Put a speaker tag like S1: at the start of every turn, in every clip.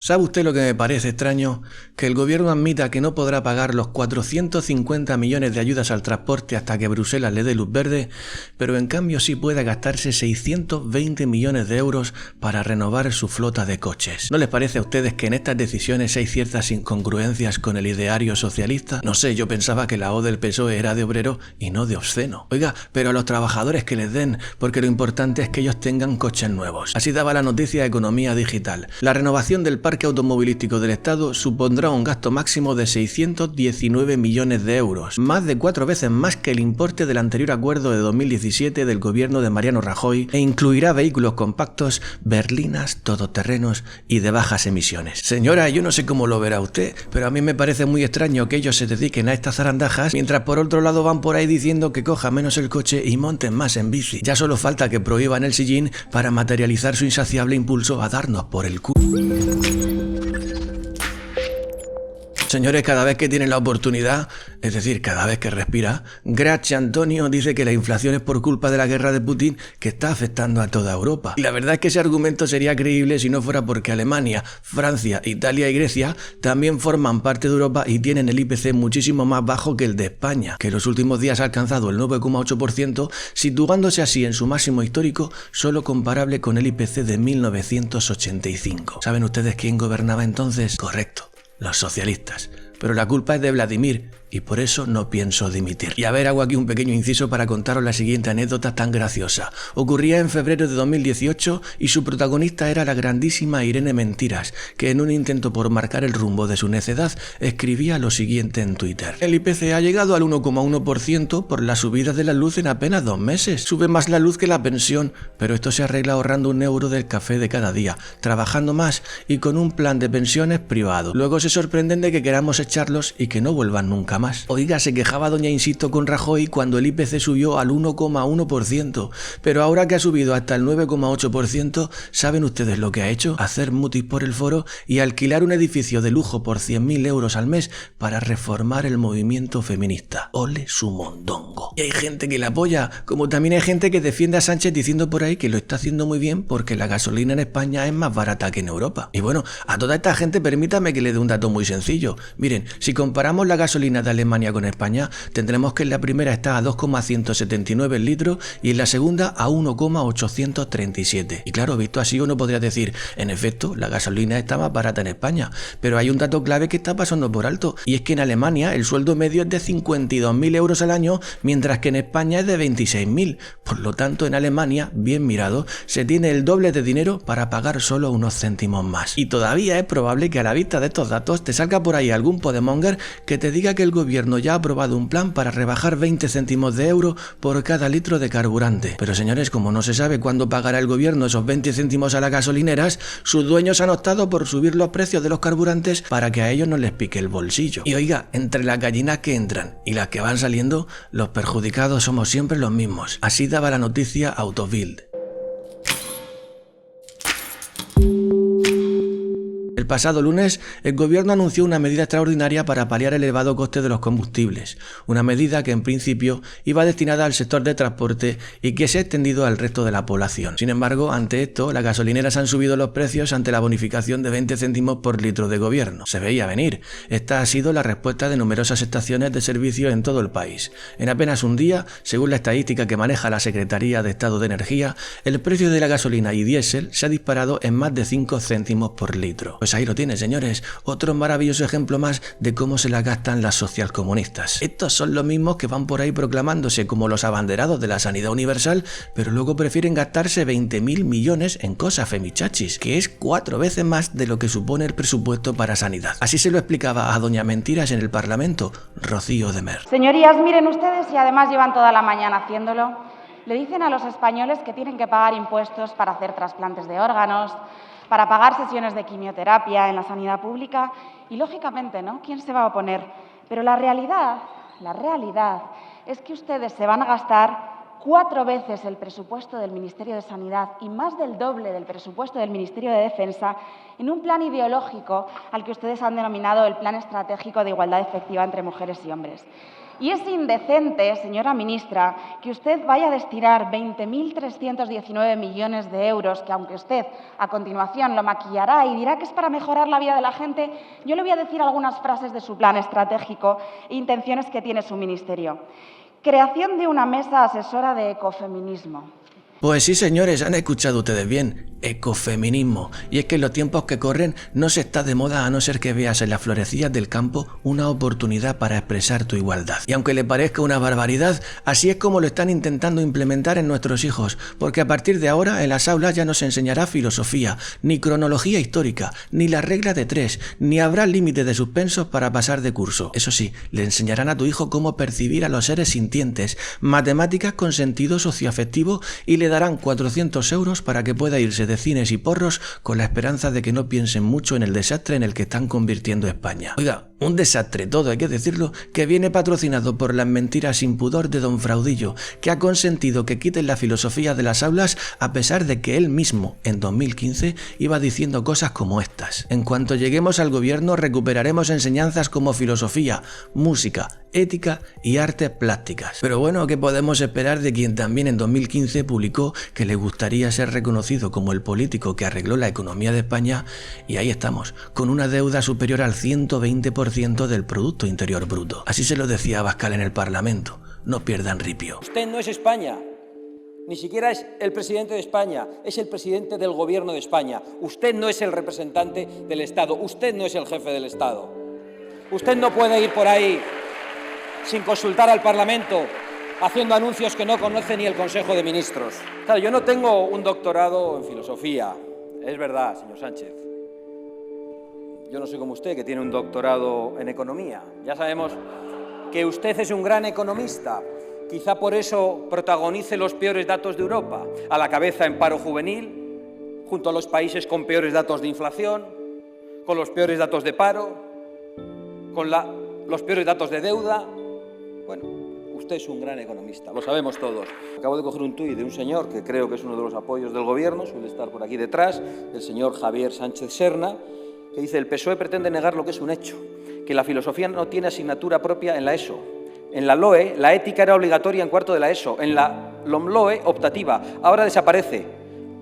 S1: ¿Sabe usted lo que me parece extraño? Que el gobierno admita que no podrá pagar los 450 millones de ayudas al transporte hasta que Bruselas le dé luz verde, pero en cambio sí pueda gastarse 620 millones de euros para renovar su flota de coches. ¿No les parece a ustedes que en estas decisiones hay ciertas incongruencias con el ideario socialista? No sé, yo pensaba que la O del PSOE era de obrero y no de obsceno. Oiga, pero a los trabajadores que les den, porque lo importante es que ellos tengan coches nuevos. Así daba la noticia Economía Digital. La renovación del parque automovilístico del Estado supondrá un gasto máximo de 619 millones de euros, más de 4 veces más que el importe del anterior acuerdo de 2017 del gobierno de Mariano Rajoy, e incluirá vehículos compactos, berlinas, todoterrenos y de bajas emisiones. Señora, yo no sé cómo lo verá usted, pero a mí me parece muy extraño que ellos se dediquen a estas zarandajas, mientras por otro lado van por ahí diciendo que coja menos el coche y monten más en bici. Ya solo falta que prohíban el sillín para materializar su insaciable impulso a darnos por el culo. Señores, cada vez que tiene la oportunidad, es decir, cada vez que respira, Grachi Antonio dice que la inflación es por culpa de la guerra de Putin que está afectando a toda Europa. Y la verdad es que ese argumento sería creíble si no fuera porque Alemania, Francia, Italia y Grecia también forman parte de Europa y tienen el IPC muchísimo más bajo que el de España, que en los últimos días ha alcanzado el 9,8%, situándose así en su máximo histórico, solo comparable con el IPC de 1985. ¿Saben ustedes quién gobernaba entonces? Correcto. Los socialistas. Pero la culpa es de Vladimir y por eso no pienso dimitir. Y a ver, hago aquí un pequeño inciso para contaros la siguiente anécdota tan graciosa. Ocurría en febrero de 2018 y su protagonista era la grandísima Irene Mentiras, que en un intento por marcar el rumbo de su necedad escribía lo siguiente en Twitter. El IPC ha llegado al 1,1% por la subida de la luz en apenas 2 meses. Sube más la luz que la pensión, pero esto se arregla ahorrando 1 euro del café de cada día, trabajando más y con un plan de pensiones privado. Luego se sorprenden de que queramos echarlos y que no vuelvan nunca más. Oiga, se quejaba doña Insisto con Rajoy cuando el IPC subió al 1,1%, pero ahora que ha subido hasta el 9,8%, ¿saben ustedes lo que ha hecho? Hacer mutis por el foro y alquilar un edificio de lujo por 100.000 euros al mes para reformar el movimiento feminista. Ole su mondongo. Y hay gente que le apoya, como también hay gente que defiende a Sánchez diciendo por ahí que lo está haciendo muy bien porque la gasolina en España es más barata que en Europa. Y bueno, a toda esta gente permítame que le dé un dato muy sencillo. Miren, si comparamos la gasolina de Alemania con España, tendremos que en la primera está a 2,179 el litro y en la segunda a 1,837. Y claro, visto así uno podría decir, en efecto, la gasolina está más barata en España, pero hay un dato clave que está pasando por alto, y es que en Alemania el sueldo medio es de 52.000 euros al año, mientras que en España es de 26.000. Por lo tanto, en Alemania, bien mirado, se tiene el doble de dinero para pagar solo unos céntimos más. Y todavía es probable que a la vista de estos datos te salga por ahí algún podemonger que te diga que el gobierno ya ha aprobado un plan para rebajar 20 céntimos de euro por cada litro de carburante. Pero señores, como no se sabe cuándo pagará el gobierno esos 20 céntimos a las gasolineras, sus dueños han optado por subir los precios de los carburantes para que a ellos no les pique el bolsillo. Y oiga, entre las gallinas que entran y las que van saliendo, los perjudicados somos siempre los mismos. Así daba la noticia Autobild. El pasado lunes, el gobierno anunció una medida extraordinaria para paliar el elevado coste de los combustibles, una medida que en principio iba destinada al sector de transporte y que se ha extendido al resto de la población. Sin embargo, ante esto, las gasolineras han subido los precios ante la bonificación de 20 céntimos por litro de gobierno. Se veía venir. Esta ha sido la respuesta de numerosas estaciones de servicio en todo el país. En apenas un día, según la estadística que maneja la Secretaría de Estado de Energía, el precio de la gasolina y diésel se ha disparado en más de 5 céntimos por litro. Pues ahí lo tiene, señores, otro maravilloso ejemplo más de cómo se la gastan las socialcomunistas. Estos son los mismos que van por ahí proclamándose como los abanderados de la sanidad universal, pero luego prefieren gastarse 20.000 millones en cosas femichachis, que es 4 veces más de lo que supone el presupuesto para sanidad. Así se lo explicaba a doña Mentiras en el Parlamento, Rocío de Mer.
S2: Señorías, miren ustedes, y además llevan toda la mañana haciéndolo, le dicen a los españoles que tienen que pagar impuestos para hacer trasplantes de órganos, para pagar sesiones de quimioterapia en la sanidad pública y, lógicamente, ¿no? ¿Quién se va a oponer? Pero la realidad es que ustedes se van a gastar 4 veces el presupuesto del Ministerio de Sanidad y más del doble del presupuesto del Ministerio de Defensa en un plan ideológico al que ustedes han denominado el Plan Estratégico de Igualdad Efectiva entre Mujeres y Hombres. Y es indecente, señora ministra, que usted vaya a destinar 20.319 millones de euros, que aunque usted a continuación lo maquillará y dirá que es para mejorar la vida de la gente, yo le voy a decir algunas frases de su plan estratégico e intenciones que tiene su ministerio. Creación de una mesa asesora de ecofeminismo.
S1: Pues sí, señores, han escuchado ustedes bien, ecofeminismo. Y es que en los tiempos que corren no se está de moda a no ser que veas en las florecillas del campo una oportunidad para expresar tu igualdad. Y aunque le parezca una barbaridad, así es como lo están intentando implementar en nuestros hijos, porque a partir de ahora en las aulas ya no se enseñará filosofía, ni cronología histórica, ni la regla de 3, ni habrá límite de suspensos para pasar de curso. Eso sí, le enseñarán a tu hijo cómo percibir a los seres sintientes, matemáticas con sentido socioafectivo y le darán 400 euros para que pueda irse de cines y porros con la esperanza de que no piensen mucho en el desastre en el que están convirtiendo España. Oiga, un desastre todo, hay que decirlo, que viene patrocinado por las mentiras sin pudor de don Fraudillo, que ha consentido que quiten la filosofía de las aulas a pesar de que él mismo, en 2015, iba diciendo cosas como estas. En cuanto lleguemos al gobierno recuperaremos enseñanzas como filosofía, música, ética y artes plásticas. Pero bueno, ¿qué podemos esperar de quien también en 2015 publicó que le gustaría ser reconocido como el político que arregló la economía de España? Y ahí estamos, con una deuda superior al 120% del Producto Interior Bruto. Así se lo decía Abascal en el Parlamento. No pierdan ripio.
S3: Usted no es España. Ni siquiera es el presidente de España, es el presidente del gobierno de España. Usted no es el representante del Estado, usted no es el jefe del Estado. Usted no puede ir por ahí sin consultar al Parlamento, haciendo anuncios que no conoce ni el Consejo de Ministros. Claro, yo no tengo un doctorado en filosofía, es verdad, señor Sánchez. Yo no soy como usted, que tiene un doctorado en economía. Ya sabemos que usted es un gran economista. Quizá por eso protagonice los peores datos de Europa, a la cabeza en paro juvenil, junto a los países con peores datos de inflación, con los peores datos de paro, con los peores datos de deuda. Bueno, usted es un gran economista, lo sabemos todos. Acabo de coger un tuit de un señor que creo que es uno de los apoyos del gobierno, suele estar por aquí detrás, el señor Javier Sánchez Serna, que dice: el PSOE pretende negar lo que es un hecho, que la filosofía no tiene asignatura propia en la ESO. En la LOE, la ética era obligatoria en cuarto de la ESO. En la LOMLOE, optativa. Ahora desaparece.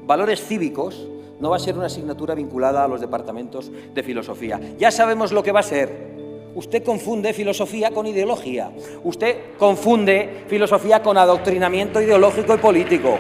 S3: Valores cívicos no va a ser una asignatura vinculada a los departamentos de filosofía. Ya sabemos lo que va a ser. Usted confunde filosofía con ideología. Usted confunde filosofía con adoctrinamiento ideológico y político.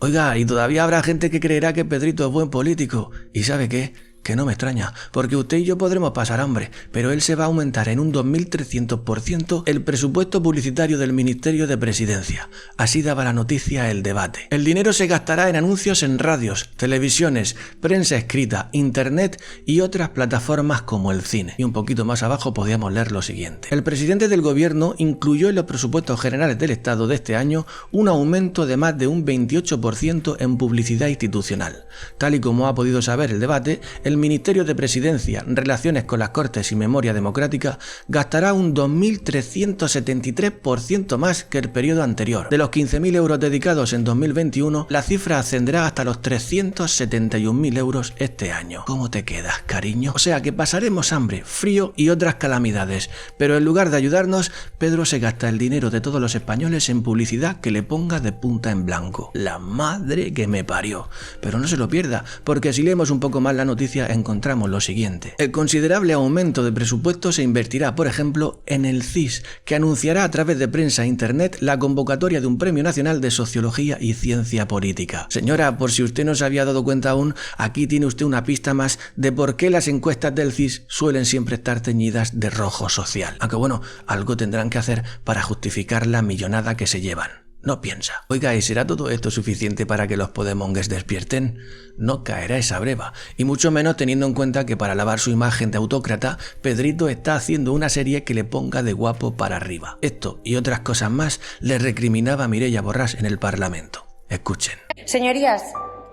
S1: Oiga, y todavía habrá gente que creerá que Pedrito es buen político. ¿Y sabe qué? Que no me extraña, porque usted y yo podremos pasar hambre, pero él se va a aumentar en un 2300% el presupuesto publicitario del Ministerio de Presidencia. Así daba la noticia El Debate. El dinero se gastará en anuncios en radios, televisiones, prensa escrita, internet y otras plataformas como el cine. Y un poquito más abajo podíamos leer lo siguiente. El presidente del gobierno incluyó en los presupuestos generales del Estado de este año un aumento de más de un 28% en publicidad institucional. Tal y como ha podido saber El Debate, el Ministerio de Presidencia, Relaciones con las Cortes y Memoria Democrática gastará un 2.373% más que el periodo anterior. De los 15.000 euros dedicados en 2021, la cifra ascenderá hasta los 371.000 euros este año. ¿Cómo te quedas, cariño? O sea que pasaremos hambre, frío y otras calamidades, pero en lugar de ayudarnos, Pedro se gasta el dinero de todos los españoles en publicidad que le ponga de punta en blanco. La madre que me parió. Pero no se lo pierda, porque si leemos un poco más la noticia encontramos lo siguiente. El considerable aumento de presupuesto se invertirá, por ejemplo, en el CIS, que anunciará a través de prensa e internet la convocatoria de un Premio Nacional de Sociología y Ciencia Política. Señora, por si usted no se había dado cuenta aún, aquí tiene usted una pista más de por qué las encuestas del CIS suelen siempre estar teñidas de rojo social. Aunque bueno, algo tendrán que hacer para justificar la millonada que se llevan. No piensa. Oiga, ¿y será todo esto suficiente para que los podemongues despierten? No caerá esa breva, y mucho menos teniendo en cuenta que para lavar su imagen de autócrata, Pedrito está haciendo una serie que le ponga de guapo para arriba. Esto y otras cosas más le recriminaba Mireia Borràs en el Parlamento. Escuchen.
S4: Señorías,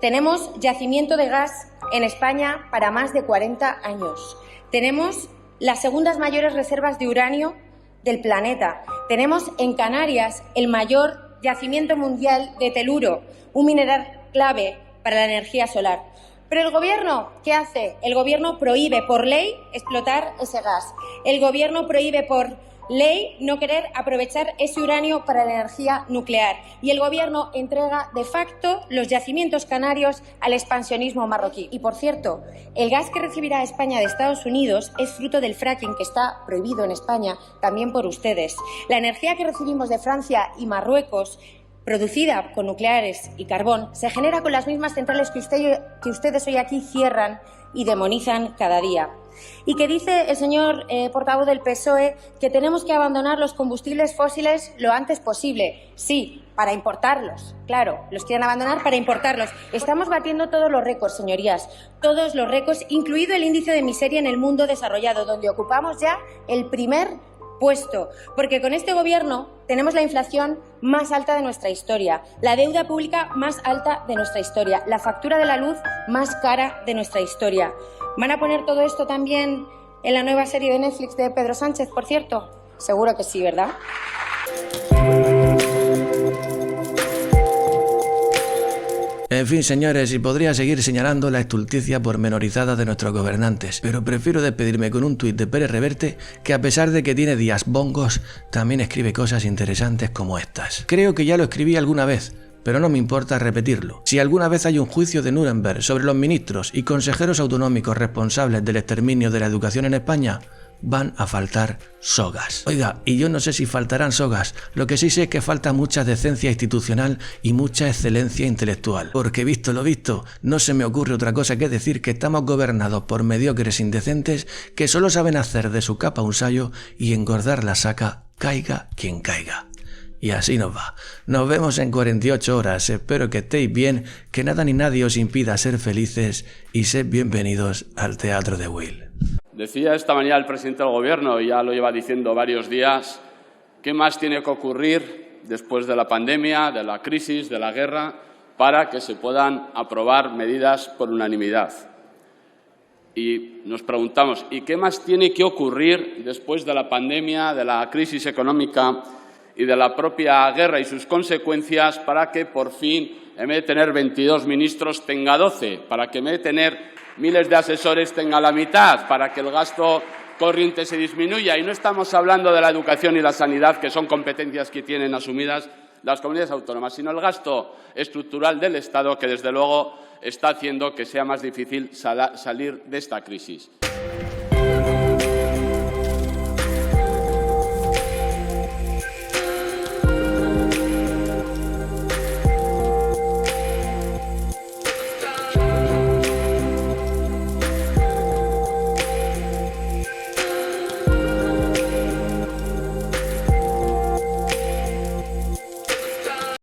S4: tenemos yacimiento de gas en España para más de 40 años. Tenemos las segundas mayores reservas de uranio del planeta. Tenemos en Canarias el mayor yacimiento mundial de teluro, un mineral clave para la energía solar. Pero el Gobierno, ¿qué hace? El Gobierno prohíbe por ley explotar ese gas. El Gobierno prohíbe por ley no querer aprovechar ese uranio para la energía nuclear. Y el Gobierno entrega de facto los yacimientos canarios al expansionismo marroquí. Y, por cierto, el gas que recibirá España de Estados Unidos es fruto del fracking, que está prohibido en España también por ustedes. La energía que recibimos de Francia y Marruecos, producida con nucleares y carbón, se genera con las mismas centrales que ustedes hoy aquí cierran y demonizan cada día. Y que dice el señor portavoz del PSOE que tenemos que abandonar los combustibles fósiles lo antes posible. Sí, para importarlos. Claro, los quieren abandonar para importarlos. Estamos batiendo todos los récords, señorías. Todos los récords, incluido el índice de miseria en el mundo desarrollado, donde ocupamos ya el primer puesto, porque con este Gobierno tenemos la inflación más alta de nuestra historia, la deuda pública más alta de nuestra historia, la factura de la luz más cara de nuestra historia. ¿Van a poner todo esto también en la nueva serie de Netflix de Pedro Sánchez, por cierto? Seguro que sí, ¿verdad?
S1: En fin, señores, y podría seguir señalando la estulticia pormenorizada de nuestros gobernantes, pero prefiero despedirme con un tuit de Pérez Reverte, que a pesar de que tiene días bongos, también escribe cosas interesantes como estas. Creo que ya lo escribí alguna vez, pero no me importa repetirlo. Si alguna vez hay un juicio de Nuremberg sobre los ministros y consejeros autonómicos responsables del exterminio de la educación en España, van a faltar sogas. Oiga, y yo no sé si faltarán sogas, lo que sí sé es que falta mucha decencia institucional y mucha excelencia intelectual, porque visto lo visto, no se me ocurre otra cosa que decir que estamos gobernados por mediocres indecentes que solo saben hacer de su capa un sayo y engordar la saca, caiga quien caiga. Y así nos va. Nos vemos en 48 horas. Espero que estéis bien, que nada ni nadie os impida ser felices y sed bienvenidos al Teatro de Will.
S5: Decía esta mañana el presidente del Gobierno, y ya lo lleva diciendo varios días, ¿qué más tiene que ocurrir después de la pandemia, de la crisis, de la guerra, para que se puedan aprobar medidas por unanimidad? Y nos preguntamos, ¿y qué más tiene que ocurrir después de la pandemia, de la crisis económica y de la propia guerra y sus consecuencias para que, por fin, en vez de tener 22 ministros, tenga 12, para que en vez de tener miles de asesores tenga la mitad, para que el gasto corriente se disminuya? Y no estamos hablando de la educación y la sanidad, que son competencias que tienen asumidas las comunidades autónomas, sino el gasto estructural del Estado, que desde luego está haciendo que sea más difícil salir de esta crisis.